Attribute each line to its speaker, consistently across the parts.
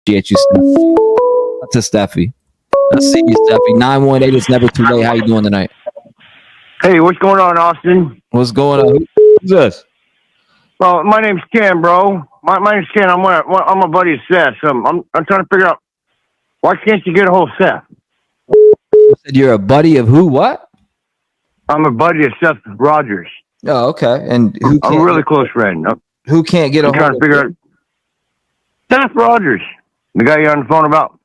Speaker 1: Appreciate you, Steph. To Steffi. I see you, Steffi. 918. It's never too late. How you doing tonight?
Speaker 2: Hey, what's going on, Austin?
Speaker 1: What's going on? Who's this?
Speaker 2: Well, my name's Ken, bro. My name's Ken. I'm a buddy of Seth. So I'm trying to figure out why can't you get a hold of Seth?
Speaker 1: You said you're a buddy of who? What?
Speaker 2: I'm a buddy of Seth Rogers.
Speaker 1: Oh, okay. And
Speaker 2: I'm a really close friend.
Speaker 1: Who can't get a hold
Speaker 2: trying to
Speaker 1: of
Speaker 2: figure out Seth Rogers, the guy you're on the phone about.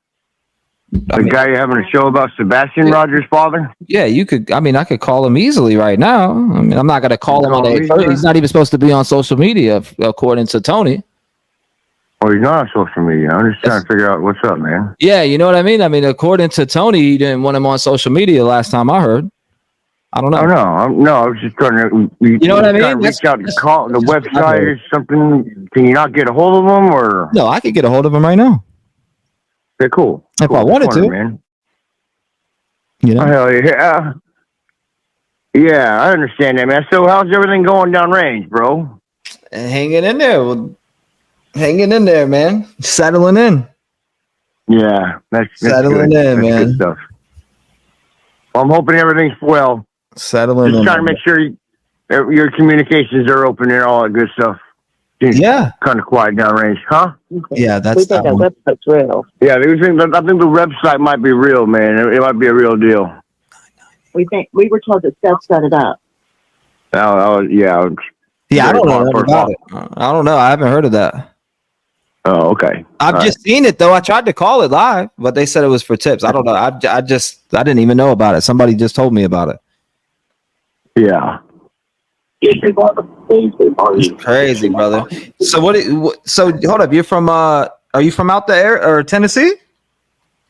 Speaker 2: The guy you're having a show about, Sebastian Rogers' father?
Speaker 1: Yeah, you could. I mean, I could call him easily right now. I mean, I'm not going to call him on the. He's not even supposed to be on social media, according to Tony.
Speaker 2: Oh, he's not on social media. I'm just trying to figure out what's up, man.
Speaker 1: Yeah, you know what I mean? I mean, according to Tony, he didn't want him on social media last time I heard. I don't know.
Speaker 2: Oh, no, I was just trying to.
Speaker 1: You know what I mean?
Speaker 2: Reach out to call the website or something. Can you not get a hold of him, or?
Speaker 1: No, I could get a hold of him right now.
Speaker 2: Okay, cool.
Speaker 1: If I wanted to,
Speaker 2: man.
Speaker 1: You know?
Speaker 2: Hell yeah. Yeah, I understand that, man. So how's everything going downrange, bro?
Speaker 1: Hanging in there. Well, hanging in there, man. Settling in.
Speaker 2: Yeah, that's
Speaker 1: settling
Speaker 2: good.
Speaker 1: In,
Speaker 2: that's
Speaker 1: man.
Speaker 2: Good stuff. Well, I'm hoping everything's well.
Speaker 1: Settling
Speaker 2: Just
Speaker 1: in.
Speaker 2: trying to make sure your communications are open and all that good stuff.
Speaker 1: Yeah.
Speaker 2: Kind of quiet downrange, huh?
Speaker 1: Yeah, that's
Speaker 3: we think that website's real.
Speaker 2: Yeah, I think the website might be real, man. It might be a real deal.
Speaker 3: We were told that Seth set it up.
Speaker 2: Yeah.
Speaker 1: Yeah, I don't know about it. I don't know. I haven't heard of that.
Speaker 2: Oh, okay.
Speaker 1: I've just seen it though. I tried to call it live, but they said it was for tips. I don't know. I didn't even know about it. Somebody just told me about it.
Speaker 2: Yeah.
Speaker 1: It's crazy, brother. So so hold up. You're from are you from out there or Tennessee?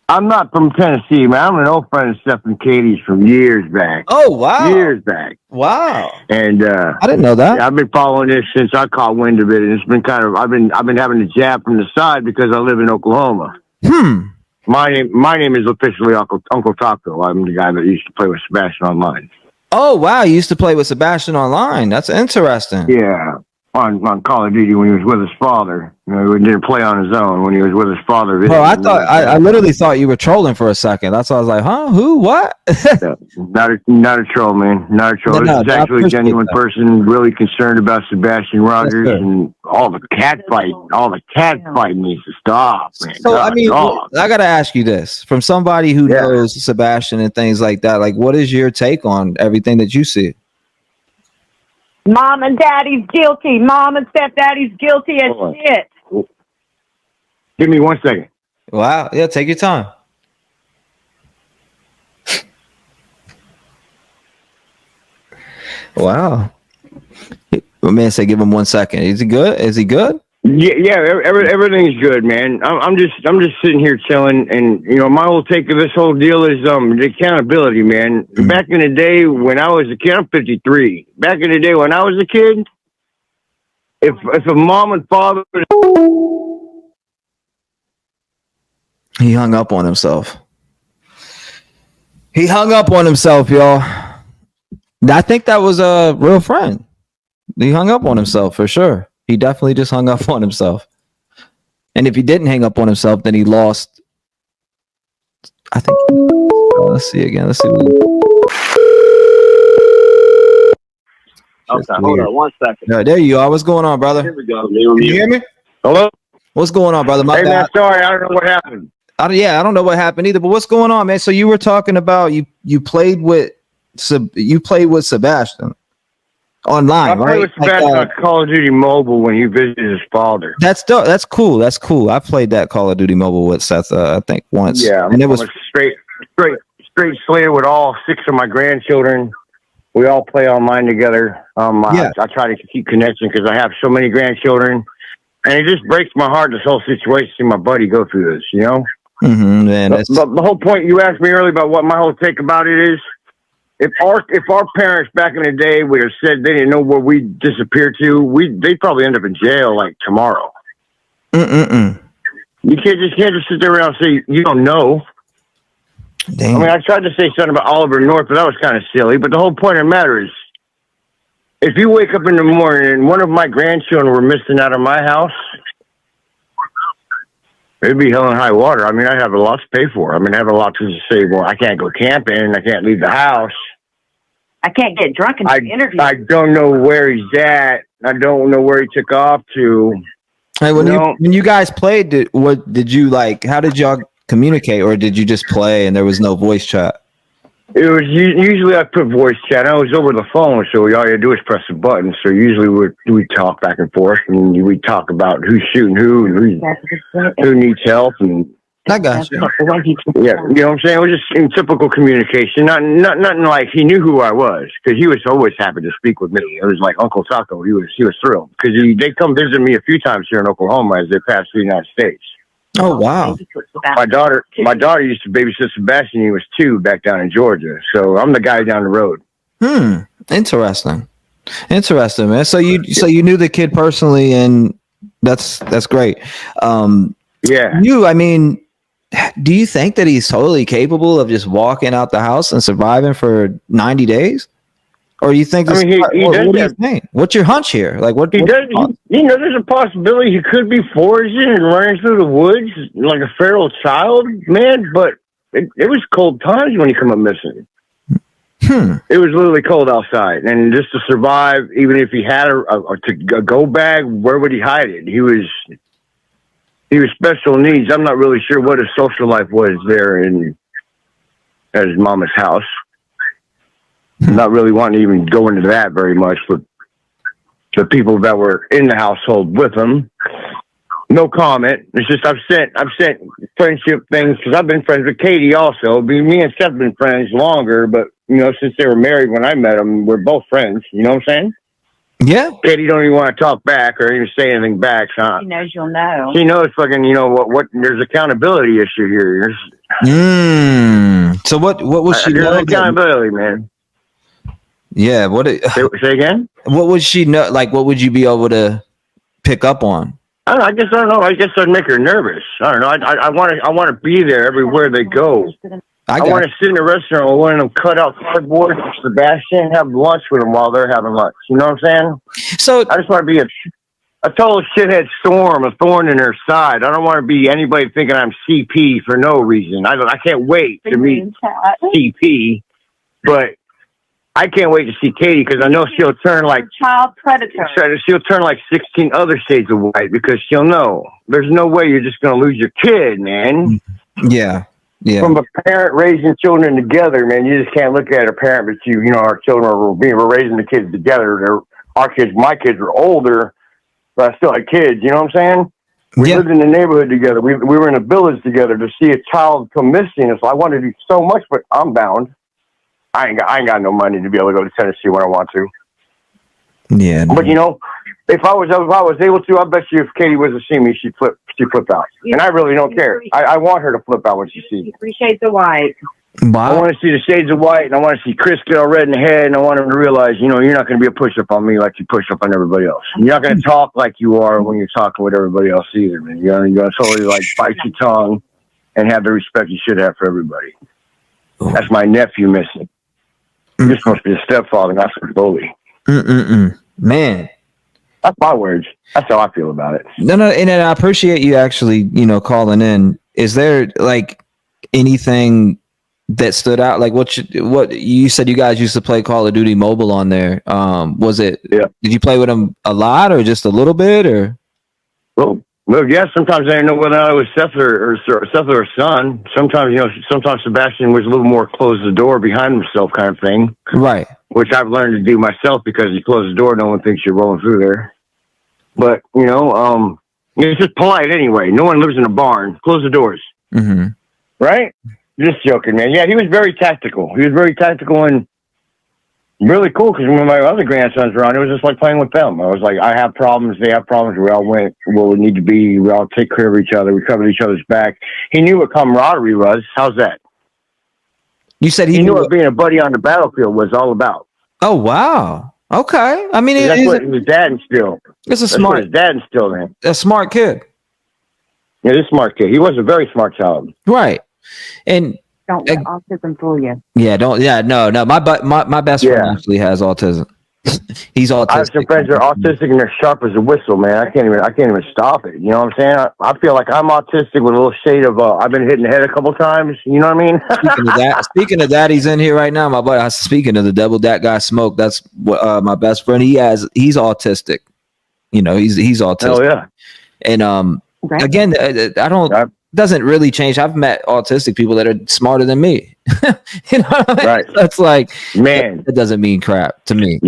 Speaker 2: I'm not from Tennessee, man. I'm an old friend of Seth and Katie's from years back.
Speaker 1: Oh wow.
Speaker 2: Years back.
Speaker 1: Wow.
Speaker 2: And
Speaker 1: I didn't know that.
Speaker 2: Yeah, I've been following this since I caught wind of it, and it's been I've been having to jab from the side because I live in Oklahoma. My name is officially Uncle Taco. I'm the guy that used to play with Sebastian online.
Speaker 1: Oh wow, you used to play with Sebastian online. That's interesting.
Speaker 2: Yeah, on Call of Duty when he was with his father. You know, he didn't play on his own when he was with his father.
Speaker 1: Bro, I literally thought you were trolling for a second. That's why I was like, huh? Who? What?
Speaker 2: Not a troll, man. Not a troll. This is actually a genuine person, really concerned about Sebastian Rogers and all the cat fight needs to stop, man.
Speaker 1: So I mean, I gotta ask you this from somebody who knows Sebastian and things like that. Like, what is your take on everything that you see?
Speaker 4: Mom and Daddy's guilty. Mom and stepdaddy's guilty as shit.
Speaker 2: Give me 1 second.
Speaker 1: Wow. Yeah, take your time. Wow. My man said, "Give him 1 second." Is he good? Is he good?
Speaker 2: Yeah. Everything's good, man. I'm just sitting here chilling, and you know, my whole take of this whole deal is the accountability, man. Mm-hmm. Back in the day when I was a kid, I'm 53. Back in the day when I was a kid, if a mom and father.
Speaker 1: He hung up on himself. He hung up on himself, y'all. I think that was a real friend. He hung up on himself for sure. He definitely just hung up on himself. And if he didn't hang up on himself, then he lost. I think. Let's see again. Let's see.
Speaker 5: Okay, hold on 1 second.
Speaker 1: No, there you are. What's going on, brother?
Speaker 5: Here we go.
Speaker 2: Can you hear me? Hello?
Speaker 1: What's going on, brother?
Speaker 2: Hey, man, sorry. I don't know what happened.
Speaker 1: I don't know what happened either. But what's going on, man? So you were talking about you played with Sebastian online, right?
Speaker 2: I played with Sebastian on Call of Duty Mobile when he visited his father.
Speaker 1: That's dope. That's cool. That's cool. I played that Call of Duty Mobile with Seth, I think once.
Speaker 2: Yeah, and it was straight slayer with all 6 of my grandchildren. We all play online together. I try to keep connection because I have so many grandchildren, and it just breaks my heart, this whole situation, see my buddy go through this, you know?
Speaker 1: Mm-hmm, man,
Speaker 2: but the whole point you asked me earlier about what my whole take about it is, if our parents back in the day would have said they didn't know where we disappeared to, they'd probably end up in jail like tomorrow. You can't just sit there around and say you don't know.
Speaker 1: Damn.
Speaker 2: I mean, I tried to say something about Oliver North, but that was kind of silly. But the whole point of the matter is, if you wake up in the morning and one of my grandchildren were missing out of my house, It'd be hell and high water. I mean, I have a lot to pay for. I mean, I have a lot to say, well, I can't go camping. I can't leave the house.
Speaker 4: I can't get drunk and do interviews.
Speaker 2: I don't know where he's at. I don't know where he took off to.
Speaker 1: Hey, when you guys played, did you like? How did y'all communicate, or did you just play and there was no voice chat?
Speaker 2: It was usually I put voice chat. I was over the phone, so all you had to do is press a button. So usually we talk back and forth, and we talk about who's shooting who and who needs help, and
Speaker 1: I got you.
Speaker 2: Yeah, you know what I'm saying. It was just in typical communication. Nothing like he knew who I was, because he was always happy to speak with me. It was like Uncle Taco. He was thrilled because they come visit me a few times here in Oklahoma as they pass through the United States.
Speaker 1: Oh wow!
Speaker 2: My daughter used to babysit Sebastian. He was 2 back down in Georgia. So I'm the guy down the road.
Speaker 1: Interesting, man. So you knew the kid personally, and that's great.
Speaker 2: Yeah.
Speaker 1: I mean, do you think that he's totally capable of just walking out the house and surviving for 90 days? Or you think this? What do you think? What's your hunch here? Like what?
Speaker 2: He does. There's a possibility he could be foraging and running through the woods like a feral child, man. But it was cold times when he come up missing. It was literally cold outside, and just to survive, even if he had a go bag, where would he hide it? He was special needs. I'm not really sure what his social life was there at his mama's house. Not really wanting to even go into that very much, but the people that were in the household with him, no comment. It's just I've sent friendship things because I've been friends with Katie also. Me and Seth have been friends longer, but since they were married when I met them, we're both friends. You know what I'm saying?
Speaker 1: Yeah.
Speaker 2: Katie don't even want to talk back or even say anything back. So
Speaker 4: she knows you'll know.
Speaker 2: She knows fucking. What? There's accountability issue here.
Speaker 1: So what was she?
Speaker 2: There's accountability, man.
Speaker 1: Yeah.
Speaker 2: Say again?
Speaker 1: What would she know? Like, what would you be able to pick up on?
Speaker 2: I guess I don't know. I guess I'd make her nervous. I don't know. I want to be there everywhere they go. I want to sit in a restaurant with one of them cut out cardboard for Sebastian and have lunch with them while they're having lunch. You know what I'm saying?
Speaker 1: So
Speaker 2: I just want to be a total shithead storm, a thorn in their side. I don't want to be anybody thinking I'm CP for no reason. I can't wait to meet CP, but I can't wait to see Katie because I know she'll turn like
Speaker 4: child predator.
Speaker 2: She'll turn like 16 other shades of white because she'll know there's no way you're just going to lose your kid, man.
Speaker 1: Yeah. Yeah.
Speaker 2: From a parent raising children together, man, you just can't look at a parent, but our children we're raising the kids together. My kids are older, but I still had kids. You know what I'm saying? We lived in the neighborhood together. We were in a village together. To see a child come missing, so I wanted to do so much, but I'm bound. I ain't got no money to be able to go to Tennessee when I want to.
Speaker 1: Yeah.
Speaker 2: But if I was able to, I bet you if Katie was to see me, she'd flip out. And I really don't care. I want her to flip out when she sees me.
Speaker 4: 3 shades of white.
Speaker 1: Wow.
Speaker 2: I want to see the shades of white, and I want to see Chris get all red in the head, and I want him to realize, you're not going to be a push-up on me like you push up on everybody else. You're not going to talk like you are when you're talking with everybody else either, man. You're going to totally bite your tongue and have the respect you should have for everybody. That's my nephew missing. You're supposed to be a stepfather, not a bully.
Speaker 1: Man.
Speaker 2: That's my words. That's how I feel about it.
Speaker 1: No, and I appreciate you actually, calling in. Is there like anything that stood out? Like what you said you guys used to play Call of Duty Mobile on there. Was it? Yeah. Did you play with him a lot or just a little bit or?
Speaker 2: Well, yeah. Sometimes I didn't know whether or not it was Seth or son. Sometimes sometimes Sebastian was a little more close the door behind himself kind of thing.
Speaker 1: Right.
Speaker 2: Which I've learned to do myself because you close the door, no one thinks you're rolling through there. But, it's just polite anyway. No one lives in a barn. Close the doors.
Speaker 1: Mm-hmm.
Speaker 2: Right? Just joking, man. Yeah, he was very tactical. He was very tactical and really cool because when my other grandsons were on, it was just like playing with them. I was like, I have problems. They have problems. We all went where we need to be. We all take care of each other. We covered each other's back. He knew what camaraderie was. How's that?
Speaker 1: You said
Speaker 2: he knew what being a buddy on the battlefield was all about.
Speaker 1: Oh, wow. Okay. I mean,
Speaker 2: that's what his dad instilled.
Speaker 1: His
Speaker 2: dad instilled in him.
Speaker 1: A smart kid.
Speaker 2: Yeah, he's a smart kid. He was a very smart child.
Speaker 1: Right. And
Speaker 4: don't let autism fool you.
Speaker 1: Yeah, don't. Yeah, no. My best friend actually has autism. He's autistic.
Speaker 2: I have some friends that are autistic and they're sharp as a whistle, man. I can't even stop it. You know what I'm saying? I feel like I'm autistic with a little shade of I've been hitting the head a couple times. You know what I mean?
Speaker 1: Speaking of that, he's in here right now. My buddy. Speaking of the devil, that guy Smoke. That's what my best friend. He's autistic. You know, he's autistic.
Speaker 2: Hell yeah.
Speaker 1: And again, I don't. Doesn't really change. I've met autistic people that are smarter than me. You know what I mean?
Speaker 2: Right.
Speaker 1: That's like,
Speaker 2: man,
Speaker 1: that doesn't mean crap to me.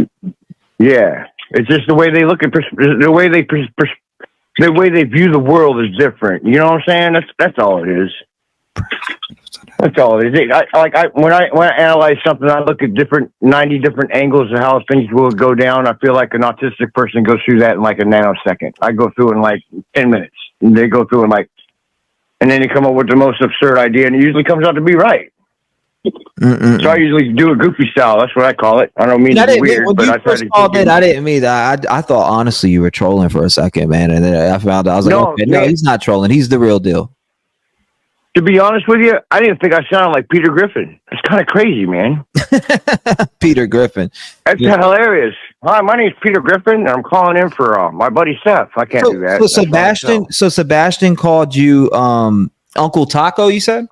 Speaker 2: Yeah, it's just the way they look at the way they view the world is different. You know what I'm saying? That's all it is. That's all it is. When I analyze something, I look at 90 different angles of how things will go down. I feel like an autistic person goes through that in like a nanosecond. I go through it in like 10 minutes. And they go through it like, and then they come up with the most absurd idea, and it usually comes out to be right. So I usually do a goofy style. That's what I call it. I don't mean to be weird, but I try to.
Speaker 1: I didn't mean that. I thought honestly you were trolling for a second, man, and then I found out I was like, okay, no, he's not trolling. He's the real deal.
Speaker 2: To be honest with you, I didn't think I sounded like Peter Griffin. It's kind of crazy, man.
Speaker 1: Peter Griffin.
Speaker 2: That's hilarious. Hi, my name's Peter Griffin, and I'm calling in for my buddy Seth. I can't do that.
Speaker 1: So Sebastian called you Uncle Taco, you said?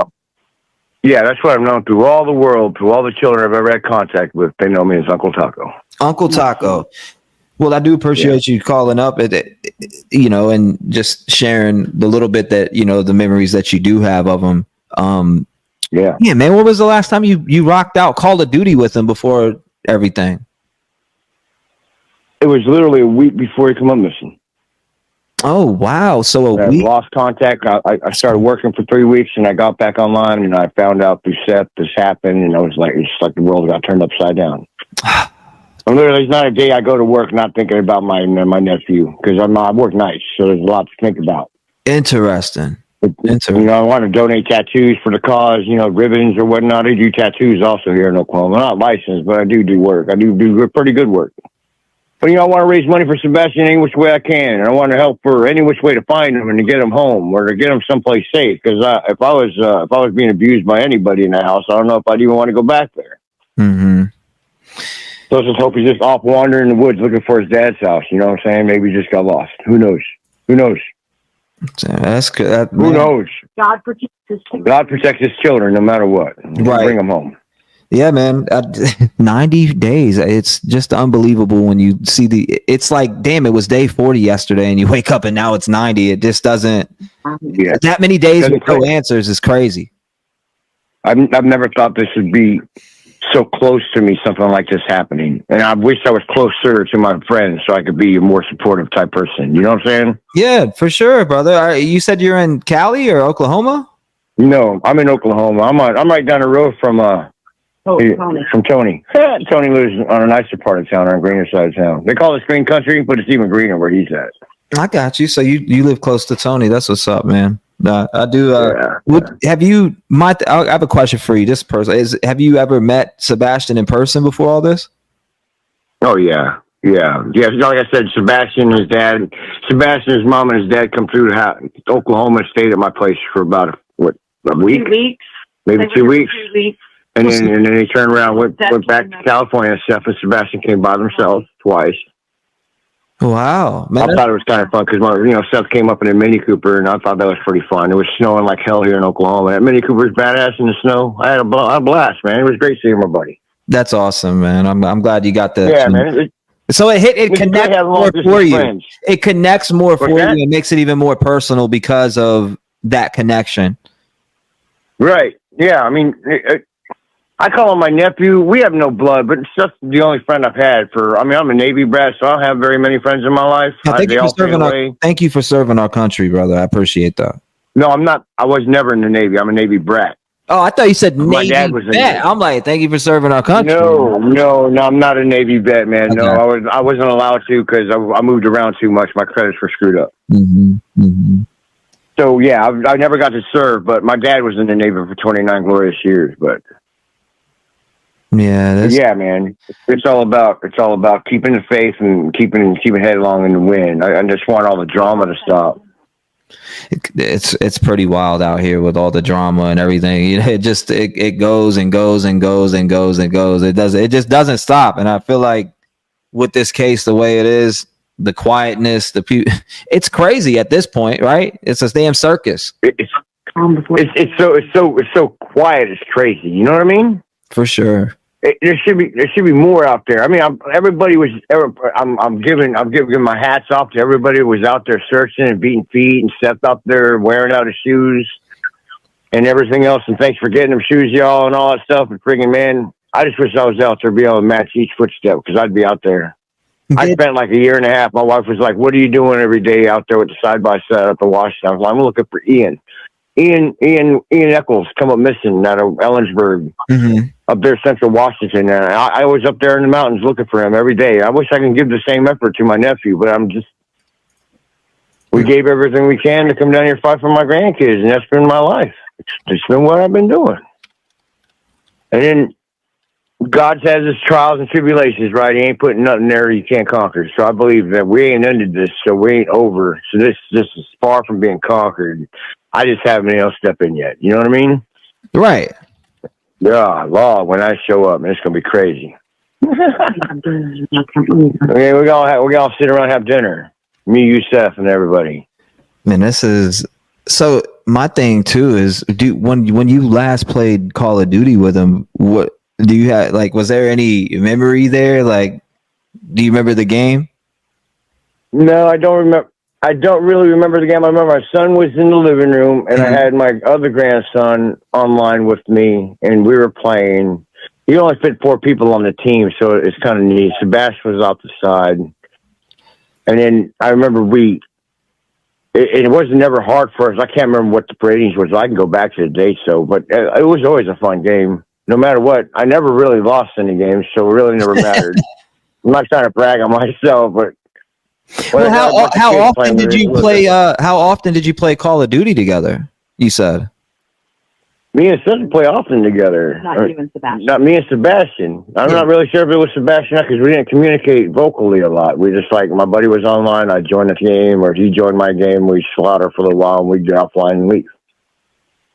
Speaker 2: Yeah, that's what I'm known through all the world, through all the children I've ever had contact with. They know me as Uncle Taco.
Speaker 1: Uncle Taco. Well, I do appreciate you calling up, you know, and just sharing the little bit that, you know, the memories that you do have of him. Yeah, man. When was the last time you rocked out Call of Duty with him before everything?
Speaker 2: It was literally a week before he come up missing.
Speaker 1: Oh, wow. So
Speaker 2: I lost contact. I started working for 3 weeks, and I got back online, and I found out through Seth this happened, and it's just like the world got turned upside down. Literally, there's not a day I go to work not thinking about my nephew, because I work nights, so there's a lot to think about.
Speaker 1: Interesting.
Speaker 2: You know, I want to donate tattoos for the cause, you know, ribbons or whatnot. I do tattoos also here in Oklahoma. I'm not licensed, but I do work. I do pretty good work. But, you know, I want to raise money for Sebastian any which way I can. And I want to help for any which way to find him and to get him home or to get him someplace safe. Because if I was being abused by anybody in the house, I don't know if I'd even want to go back there. Mm-hmm. So let's just hope he's just off wandering in the woods looking for his dad's house. You know what I'm saying? Maybe he just got lost. Who knows?
Speaker 1: That's good.
Speaker 2: Who knows?
Speaker 3: God protects his children.
Speaker 2: God protects his children no matter what. Right. Bring them home.
Speaker 1: Yeah, man. 90 days. It's just unbelievable when you see it's like, damn, it was day 40 yesterday and you wake up and now it's 90. It just doesn't. Yeah. That many days with no answers is crazy.
Speaker 2: I've never thought this would be so close to me, something like this happening. And I wish I was closer to my friends so I could be a more supportive type person. You know what I'm saying?
Speaker 1: Yeah, for sure, brother. You said you're in Cali or Oklahoma?
Speaker 2: No, I'm in Oklahoma. I'm right down the road from Tony. Tony lives on a nicer part of town, on a greener side of town. They call it green country, but it's even greener where he's at.
Speaker 1: I got you. So you live close to Tony. That's what's up, man. I do. Have you? I have a question for you. This person have you ever met Sebastian in person before all this?
Speaker 2: Oh yeah. Like I said, Sebastian's mom and his dad come through Oklahoma and stayed at my place for about a week,
Speaker 3: 2 weeks,
Speaker 2: maybe 2 weeks. And then they turned around, went back to California. Seth and Sebastian came by themselves twice.
Speaker 1: Wow, man!
Speaker 2: I thought it was kind of fun because Seth came up in a Mini Cooper, and I thought that was pretty fun. It was snowing like hell here in Oklahoma. That Mini Cooper's badass in the snow. I had a blast, man. It was great seeing my buddy.
Speaker 1: That's awesome, man. I'm glad you got that.
Speaker 2: Yeah, man.
Speaker 1: So it connects more for you.
Speaker 2: Friends.
Speaker 1: It connects more for you. It makes it even more personal because of that connection.
Speaker 2: Right. Yeah. I mean, I call him my nephew. We have no blood, but it's just the only friend I've had I'm a Navy brat, so I don't have very many friends in my life.
Speaker 1: Thank you for serving our country, brother. I appreciate that.
Speaker 2: No, I'm not. I was never in the Navy. I'm a Navy brat.
Speaker 1: Oh, I thought you said
Speaker 2: my
Speaker 1: Navy
Speaker 2: dad was
Speaker 1: vet. I'm like, thank you for serving our country.
Speaker 2: No, I'm not a Navy vet, man. Okay. No, I wasn't allowed to because I moved around too much. My credits were screwed up. So yeah, I never got to serve, but my dad was in the Navy for 29 glorious years. But yeah, man, it's all about keeping the faith and keeping headlong in the wind. I just want all the drama to stop.
Speaker 1: It's pretty wild out here with all the drama and everything. It just it goes and goes and goes and goes and goes. It just doesn't stop. And I feel like with this case the way it is, the quietness, the people, it's crazy at this point, right? It's a damn circus.
Speaker 2: It's so quiet. It's crazy. You know what I mean?
Speaker 1: For sure.
Speaker 2: There should be more out there. I mean, I'm giving my hats off to everybody who was out there searching and beating feet, and Seth out there wearing out his shoes and everything else. And thanks for getting them shoes, y'all, and all that stuff. And freaking man, I just wish I was out there to be able to match each footstep, because I'd be out there. I spent like a year and a half. My wife was like, "What are you doing every day out there with the side by side at the wash?" I was like, "I'm looking for Ian Eccles come up missing out of Ellensburg." Up there, Central Washington. And I was up there in the mountains looking for him every day. I wish I could give the same effort to my nephew, but we gave everything we can to come down here and fight for my grandkids, and that's been my life. It's been what I've been doing. And then God has his trials and tribulations, right? He ain't putting nothing there you can't conquer. So I believe that we ain't ended this, so we ain't over. So this is far from being conquered. I just haven't been able to step in yet. You know what I mean?
Speaker 1: Right.
Speaker 2: Yeah, law. When I show up, man, it's gonna be crazy. Okay, we're gonna sit around and have dinner. Me, you, Seth, and everybody.
Speaker 1: Man, this is so. My thing too is, when you last played Call of Duty with him, what do you have? Like, was there any memory there? Like, do you remember the game?
Speaker 2: No, I don't remember. I don't really remember the game. I remember my son was in the living room, and I had my other grandson online with me, and we were playing. You only fit 4 people on the team, so it's kind of neat. Sebastian was off the side. And then I remember it wasn't never hard for us. I can't remember what the ratings was. I can go back to the date, but it was always a fun game. No matter what, I never really lost any games, so it really never mattered. I'm not trying to brag on myself, but
Speaker 1: well, how often did you play? How often did you play Call of Duty together? You said
Speaker 2: me and Seth play often together.
Speaker 3: Not you and Sebastian.
Speaker 2: Not me and Sebastian. I'm not really sure if it was Sebastian because we didn't communicate vocally a lot. We just like my buddy was online, I joined the game, or he joined my game. We slaughter for a little while, and we'd get offline and leave.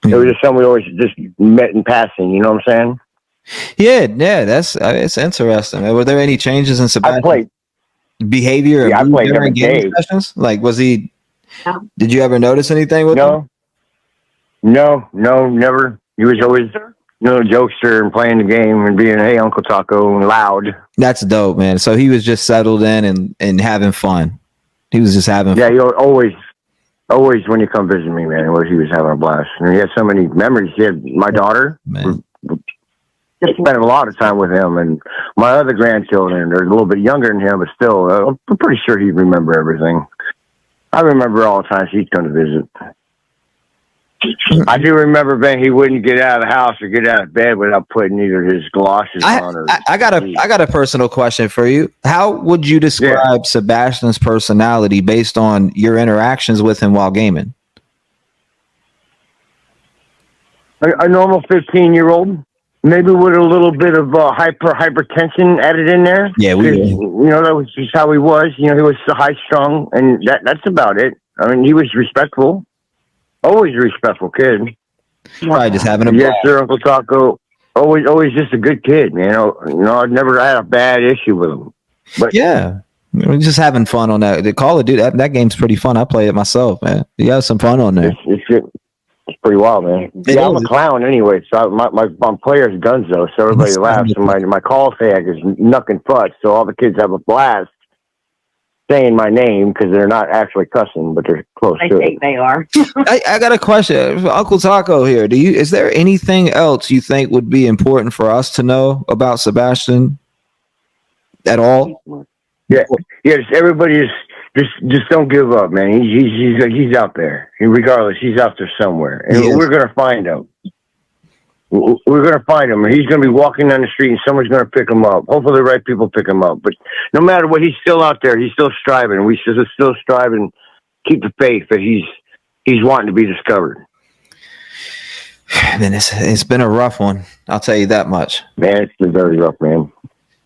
Speaker 2: It was just something we always just met in passing. You know what I'm saying?
Speaker 1: Yeah. That's it's interesting. Were there any changes in Sebastian's behavior?
Speaker 2: Yeah, I played
Speaker 1: during game sessions. Like, was he? No. Did you ever notice anything with him?
Speaker 2: No, never. He was always jokester and playing the game and being, "Hey, Uncle Taco," and loud.
Speaker 1: That's dope, man. So he was just settled in and having fun. He was just having fun.
Speaker 2: Yeah, he always when you come visit me, man, he was having a blast. And he had so many memories. He had my daughter. Man. Spent a lot of time with him, and my other grandchildren. They're a little bit younger than him, but still, I'm pretty sure he'd remember everything. I remember all the times he'd come to visit. I do remember, Ben, he wouldn't get out of the house or get out of bed without putting either his galoshes on or.
Speaker 1: I got a personal question for you. How would you describe Sebastian's personality based on your interactions with him while gaming?
Speaker 2: A normal 15-year-old. Maybe with a little bit of hypertension added in there.
Speaker 1: Yeah,
Speaker 2: that was just how he was. He was high strung, and that's about it. I mean, he was respectful, always a respectful kid.
Speaker 1: Probably just having a
Speaker 2: yes, sir, Uncle Taco. Always just a good kid, man. I've never had a bad issue with him. But
Speaker 1: yeah, we're just having fun on that. The Call of Duty that game's pretty fun. I play it myself, man. You have some fun on there.
Speaker 2: It's good. It's pretty wild, man. I'm a clown anyway, so my player's Gunzo, so everybody laughs. And my call tag is Knuckin' Futz, so all the kids have a blast saying my name because they're not actually cussing, but they're close to it.
Speaker 3: I think they are.
Speaker 1: I got a question. Uncle Taco here. Is there anything else you think would be important for us to know about Sebastian at all?
Speaker 2: Yeah. Yes, everybody just don't give up, man. He's out there. Regardless, he's out there somewhere. And we're gonna find him. We're gonna find him. He's gonna be walking down the street and someone's gonna pick him up. Hopefully the right people pick him up. But no matter what, he's still out there. He's still striving. We should still strive and keep the faith that he's wanting to be discovered.
Speaker 1: Man, it's been a rough one. I'll tell you that much.
Speaker 2: Man, it's been very rough, man.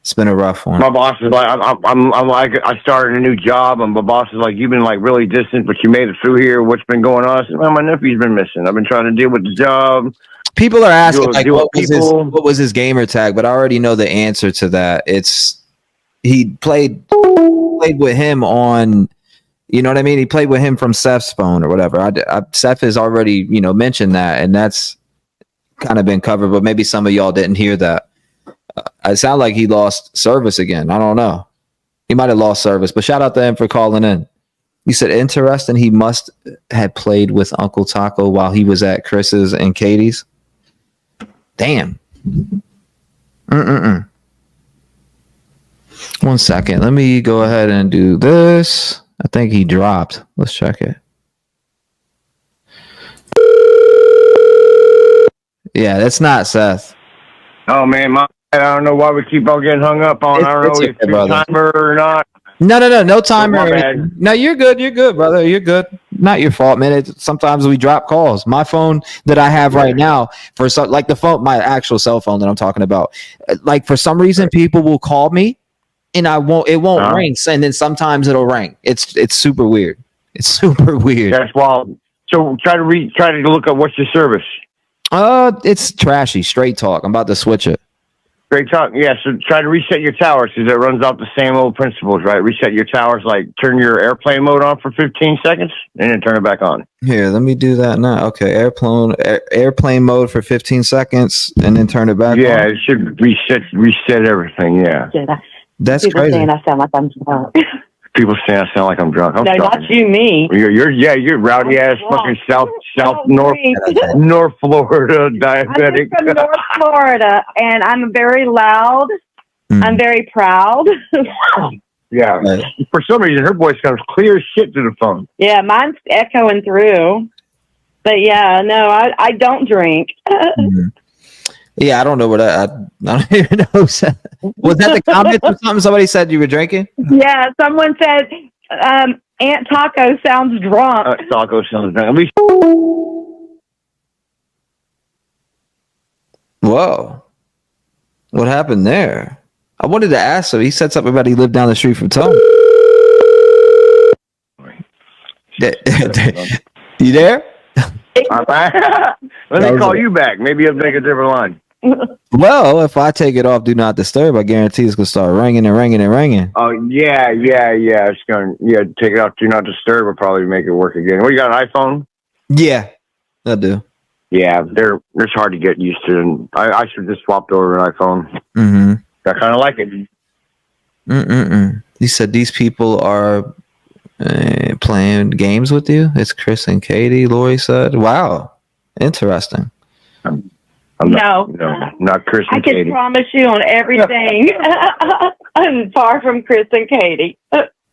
Speaker 1: It's been a rough one.
Speaker 2: My boss is like, I'm like, I started a new job, and my boss is like, "You've been like really distant, but you made it through here. What's been going on?" I said, "Well, my nephew's been missing. I've been trying to deal with the job."
Speaker 1: People are asking what was his gamer tag, but I already know the answer to that. he played with him on, you know what I mean? He played with him from Seth's phone or whatever. Seth has already, mentioned that, and that's kind of been covered, but maybe some of y'all didn't hear that. It sounded like he lost service again. I don't know. He might have lost service, but shout out to him for calling in. You said interesting. He must have played with Uncle Taco while he was at Chris's and Katie's. Damn. 1 second. Let me go ahead and do this. I think he dropped. Let's check it. Yeah, that's not Seth.
Speaker 2: Oh man, I don't know why we keep on getting hung up on. I don't know if it's timer or not.
Speaker 1: No timer.
Speaker 2: My bad.
Speaker 1: No, you're good. You're good, brother. You're good. Not your fault, man. Sometimes we drop calls. My phone that I have right now, for some, like the phone, my actual cell phone that I'm talking about, like for some reason, people will call me, and it won't ring, and then sometimes it'll ring. It's super weird. It's super weird.
Speaker 2: That's wild. So try to look up what's the service.
Speaker 1: It's trashy. Straight Talk. I'm about to switch it.
Speaker 2: Straight Talk. Yeah. So try to reset your towers because it runs off the same old principles, right? Reset your towers, like turn your airplane mode on for 15 seconds and then turn it back on.
Speaker 1: Here, let me do that now. Okay, airplane mode for 15 seconds and then turn it back on.
Speaker 2: Yeah, it should reset everything. Yeah.
Speaker 1: That's
Speaker 3: People
Speaker 1: crazy.
Speaker 3: saying I sound like I'm drunk.
Speaker 2: People say I sound like I'm drunk.
Speaker 4: No, not you, me.
Speaker 2: You're rowdy ass fucking south North Florida diabetic.
Speaker 4: I'm from North Florida, and I'm very loud. I'm very proud.
Speaker 2: Yeah.
Speaker 1: Right.
Speaker 2: For some reason, her voice comes clear as shit to the phone.
Speaker 4: Yeah, mine's echoing through. But yeah, no, I don't drink.
Speaker 1: Yeah, I don't know what I don't even know. Was that the comment or something? Somebody said you were drinking?
Speaker 4: Yeah, someone said Aunt Taco sounds drunk.
Speaker 2: Taco sounds drunk. At least.
Speaker 1: Whoa. What happened there? I wanted to ask him. He said something about he lived down the street from Tony. You there?
Speaker 2: Let me call you back. Maybe I'll make a different line.
Speaker 1: Well, if I take it off Do Not Disturb, I guarantee it's going to start ringing and ringing and ringing.
Speaker 2: Oh, yeah. It's going to, take it off Do Not Disturb. Will probably make it work again. What, you got an iPhone?
Speaker 1: Yeah, I do.
Speaker 2: Yeah, it's hard to get used to. And I should just swapped over an iPhone.
Speaker 1: Mm-hmm.
Speaker 2: I kind of like it.
Speaker 1: He said these people are playing games with you. It's Chris and Katie, Lori said. Wow. Interesting.
Speaker 2: I'm not Chris and
Speaker 4: I can
Speaker 2: Katie.
Speaker 4: promise you on everything. I'm far from Chris and Katie.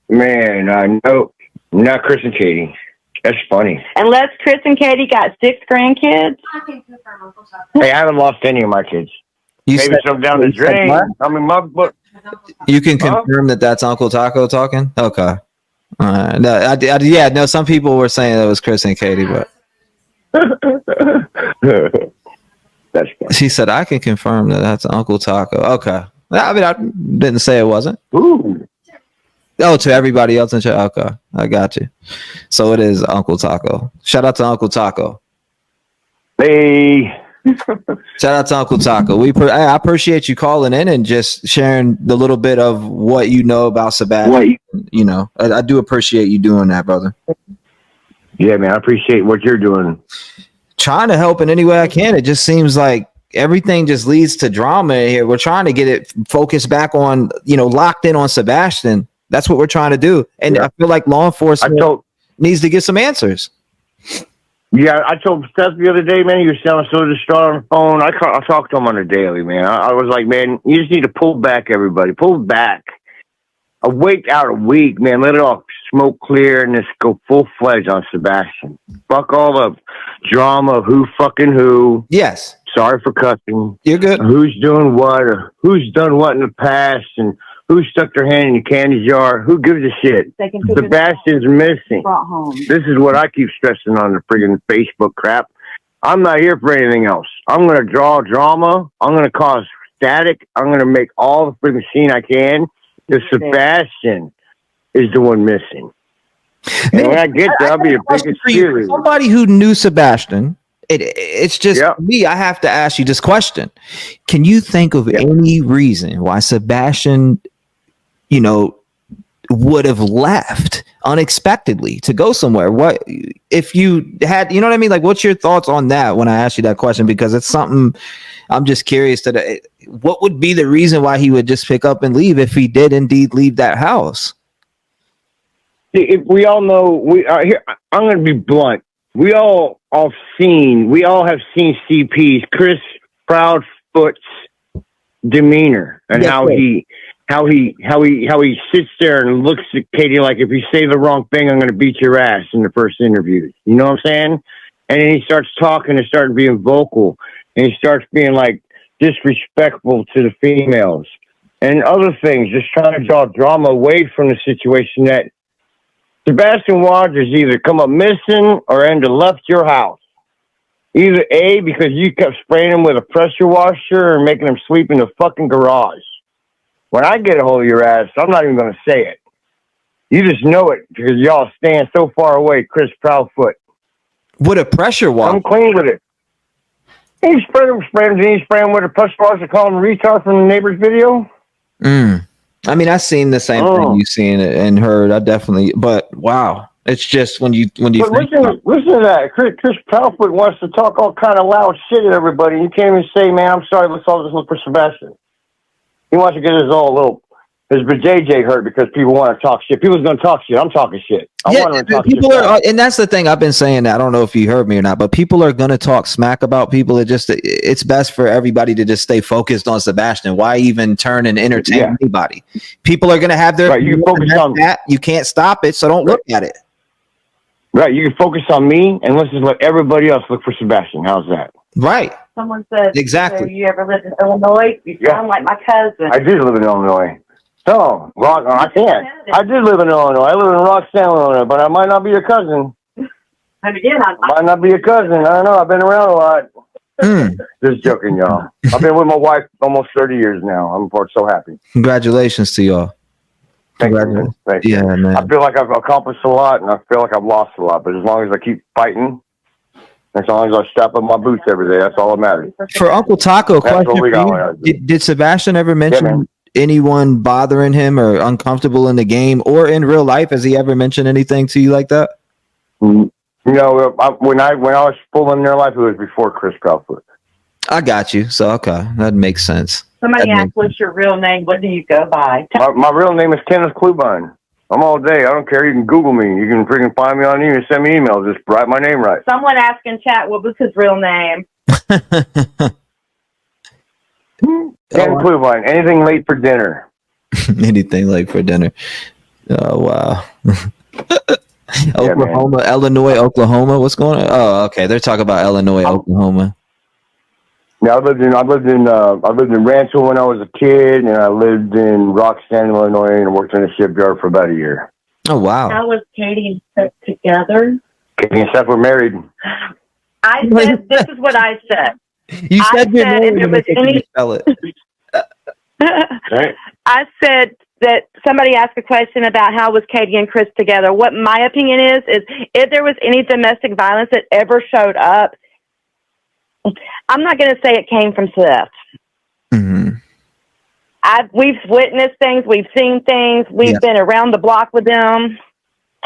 Speaker 2: Man, no, not Chris and Katie. That's funny.
Speaker 4: Unless Chris and Katie got 6 grandkids.
Speaker 2: Hey, I haven't lost any of my kids. Maybe some down the drain. I mean,
Speaker 1: you can confirm that that's Uncle Taco talking? Okay. No, some people were saying it was Chris and Katie, but
Speaker 2: that's funny.
Speaker 1: She said, I can confirm that that's Uncle Taco. Okay. I mean, I didn't say it wasn't.
Speaker 2: Ooh.
Speaker 1: Oh, to everybody else in chat. Okay. I got you. So it is Uncle Taco. Shout out to Uncle Taco.
Speaker 2: Hey.
Speaker 1: Shout out to Uncle Taco. I appreciate you calling in and just sharing the little bit of what you know about Sebastian. You know, I do appreciate you doing that, brother.
Speaker 2: Yeah, man. I appreciate what you're doing.
Speaker 1: Trying to help in any way I can. It just seems like everything just leads to drama here. We're trying to get it focused back on, locked in on Sebastian. That's what we're trying to do. And I feel like law enforcement needs to get some answers.
Speaker 2: Yeah, I told Seth the other day, man, he was sounding so distraught on the phone. I talked to him on a daily, man. I was like, man, you just need to pull back, everybody. Pull back. Wait out a week, man. Let it all smoke clear and just go full-fledged on Sebastian. Fuck all the drama of who fucking who.
Speaker 1: Yes.
Speaker 2: Sorry for cussing.
Speaker 1: You're good.
Speaker 2: Who's doing what or who's done what in the past and who stuck their hand in the candy jar. Who gives a shit? Sebastian's missing. This is what I keep stressing on the friggin' Facebook crap. I'm not here for anything else. I'm going to draw drama. I'm going to cause static. I'm going to make all the friggin' scene I can. Because Sebastian is the one missing. And when I get there, I'll be a biggest cheerleader.
Speaker 1: Somebody who knew Sebastian, it's just me. I have to ask you this question. Can you think of any reason why Sebastian, would have left unexpectedly to go somewhere? What if you had, you know what I mean? Like, what's your thoughts on that when I ask you that question? Because it's something I'm just curious to what would be the reason why he would just pick up and leave if he did indeed leave that house?
Speaker 2: If we all know, we are here. I'm going to be blunt. We all have seen CP's Chris Proudfoot's demeanor and how he sits there and looks at Katie like, if you say the wrong thing, I'm going to beat your ass in the first interview. You know what I'm saying? And then he starts talking and starts being vocal, and he starts being like disrespectful to the females and other things, just trying to draw drama away from the situation that Sebastian Rogers either come up missing or end up left your house. Either A, because you kept spraying him with a pressure washer or making him sleep in the fucking garage. When I get a hold of your ass, I'm not even going to say it. You just know it because y'all stand so far away, Chris Proudfoot.
Speaker 1: With a pressure washer?
Speaker 2: I'm clean with it. He sprayed him with a pressure washer, call him a retard from the neighbor's video.
Speaker 1: I mean, I've seen the same thing you've seen and heard. I definitely, but wow. It's just when you listen
Speaker 2: to that. Chris Proudfoot wants to talk all kind of loud shit at everybody. You can't even say, man, I'm sorry, let's all just look for Sebastian. He wants to get his JJ hurt because people want to talk shit. People's going to talk shit. I'm talking shit. I want to talk
Speaker 1: people
Speaker 2: shit.
Speaker 1: And that's the thing. I've been saying that. I don't know if you heard me or not, but people are going to talk smack about people. It's best for everybody to just stay focused on Sebastian. Why even turn and entertain anybody? People are going to have their,
Speaker 2: you focus on
Speaker 1: that. You can't stop it. So don't look at it.
Speaker 2: Right. You can focus on me and let's just let everybody else look for Sebastian. How's that?
Speaker 1: Right.
Speaker 3: Someone said,
Speaker 1: exactly.
Speaker 3: You ever lived in Illinois? You sound like my cousin.
Speaker 2: I did live in Illinois. So, I can't. I did live in Illinois. I live in Roxanne, Illinois, but I might not be your cousin.
Speaker 3: I
Speaker 2: might not be your cousin. I don't know. I've been around a lot. Just joking, y'all. I've been with my wife almost 30 years now. I'm so happy.
Speaker 1: Congratulations to y'all.
Speaker 2: Thank you.
Speaker 1: Yeah, man.
Speaker 2: I feel like I've accomplished a lot, and I feel like I've lost a lot. But as long as I keep fighting, as long as I strap up my boots every day, that's all that matters.
Speaker 1: For Uncle Taco, question for you. Did Sebastian ever mention anyone bothering him or uncomfortable in the game or in real life? Has he ever mentioned anything to you like that?
Speaker 2: No, when I was full in their life, it was before Chris Proudfoot.
Speaker 1: I got you. So, okay. That makes sense.
Speaker 3: Somebody asked, what's your real name? What do you go by?
Speaker 2: My real name is Kenneth Klubine. I'm all day. I don't care. You can Google me. You can freaking find me on email. Send me emails. Just write my name right.
Speaker 3: Someone asked in chat, what was his real name?
Speaker 2: Ken Klubine. Anything late for dinner?
Speaker 1: Anything late for dinner. Oh, wow. Oklahoma, Illinois, Oklahoma. What's going on? Oh, okay. They're talking about Illinois, Oklahoma.
Speaker 2: Yeah, I lived in Rancho when I was a kid, and I lived in Roxanne, Illinois, and worked in a shipyard for about a year.
Speaker 1: Oh, wow.
Speaker 3: How was Katie and Seth together?
Speaker 2: Katie and Seth were married.
Speaker 3: I said, this is what I said.
Speaker 1: You said you're married.
Speaker 3: If it was any...
Speaker 1: Spell it.
Speaker 2: Right.
Speaker 4: I said that somebody asked a question about how was Katie and Chris together. What my opinion is if there was any domestic violence that ever showed up, I'm not going to say it came from Seth.
Speaker 1: Mm-hmm.
Speaker 4: We've witnessed things. We've seen things. We've been around the block with them.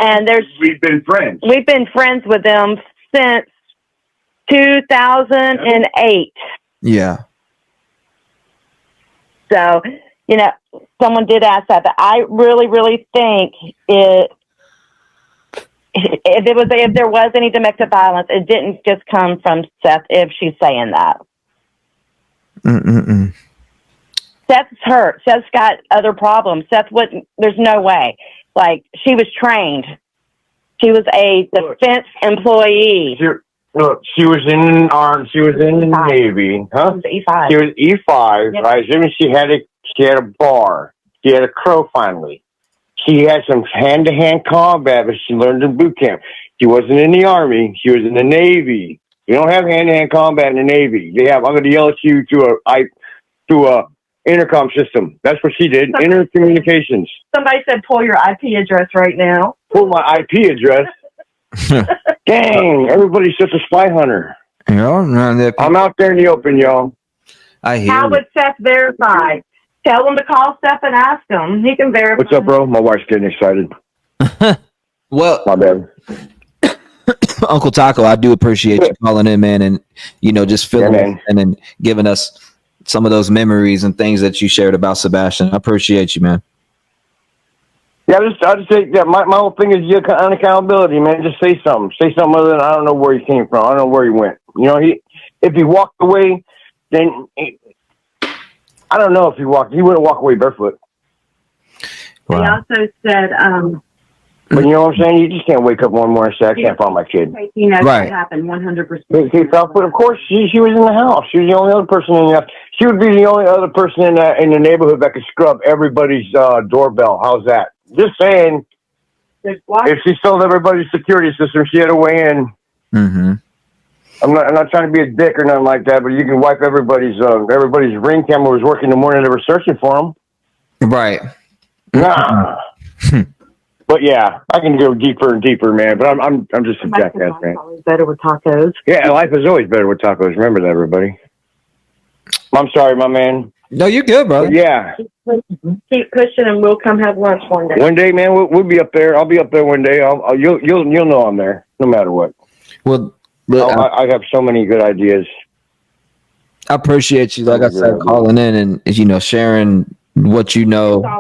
Speaker 4: And
Speaker 2: we've been friends.
Speaker 4: We've been friends with them since 2008.
Speaker 1: Yeah.
Speaker 4: So, someone did ask that, but I really, really think if there was any domestic violence, it didn't just come from Seth. If she's saying that, Seth's hurt. Seth's got other problems. Seth wouldn't. There's no way. Like, she was trained. She was a defense employee.
Speaker 2: Look, she was in arms. She was in the Navy, huh?
Speaker 4: E5.
Speaker 2: She was E5, right? She had a bar. She had a crow finally. She had some hand-to-hand combat, but she learned in boot camp. She wasn't in the Army. She was in the Navy. You don't have hand-to-hand combat in the Navy. I'm going to yell at you to a intercom system. That's what she did. Intercommunications.
Speaker 3: Somebody said, pull your IP address right now.
Speaker 2: Pull my IP address. Dang, everybody's such a spy hunter.
Speaker 1: I'm
Speaker 2: out there in the open, y'all.
Speaker 1: I hear
Speaker 3: How would Seth verify? Tell him to call Seth and ask him. He can verify.
Speaker 2: What's up, bro? My wife's getting excited.
Speaker 1: Well,
Speaker 2: My bad.
Speaker 1: Uncle Taco, I do appreciate you calling in, man, and just filling
Speaker 2: man.
Speaker 1: and then giving us some of those memories and things that you shared about Sebastian. I appreciate you, man.
Speaker 2: Yeah, I just say that my whole thing is unaccountability, man. Just say something. Say something other than I don't know where he came from. I don't know where he went. If he walked away, then I don't know if he wouldn't walk away barefoot.
Speaker 3: Wow. He also said,
Speaker 2: but you know what I'm saying? You just can't wake up one morning and say, I can't find my kid.
Speaker 3: You know, right. That happened 100%.
Speaker 2: He fell, but of course, she was in the house. She was the only other person in the house. She would be the only other person in the neighborhood that could scrub everybody's doorbell. How's that? Just saying. If she sold everybody's security system, she had a way in.
Speaker 1: Mm-hmm.
Speaker 2: I'm not trying to be a dick or nothing like that, but you can wipe everybody's ring camera was working the morning they were searching for them.
Speaker 1: Right.
Speaker 2: Nah. But yeah, I can go deeper and deeper, man. But I'm just a jackass, man.
Speaker 3: Always better with tacos.
Speaker 2: Yeah, life is always better with tacos. Remember that, everybody. I'm sorry, my man.
Speaker 1: No, you're good, brother.
Speaker 2: But yeah.
Speaker 3: Keep pushing, and we'll come have lunch one day.
Speaker 2: One day, man, we'll be up there. I'll be up there one day. You'll know I'm there, no matter what.
Speaker 1: Well, look,
Speaker 2: I have so many good ideas.
Speaker 1: I appreciate you, like I said, calling in and sharing what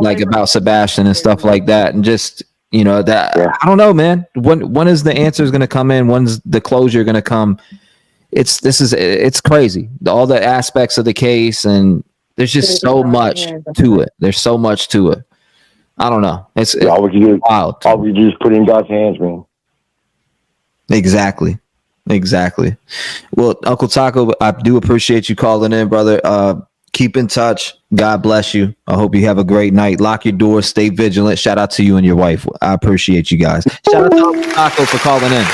Speaker 1: like about Sebastian and stuff like that, and just that. Yeah. I don't know, man. When is the answers going to come in? When's the closure going to come? It's crazy. All the aspects of the case, and there's just so much to it. There's so much to it. I don't know. It's
Speaker 2: all we can do.
Speaker 1: Wild.
Speaker 2: All we do is put in God's hands, man.
Speaker 1: Exactly. Well, Uncle Taco, I do appreciate you calling in, brother. Keep in touch. God bless you. I hope you have a great night. Lock your doors. Stay vigilant. Shout out to you and your wife. I appreciate you guys. Shout out to Uncle Taco for calling in.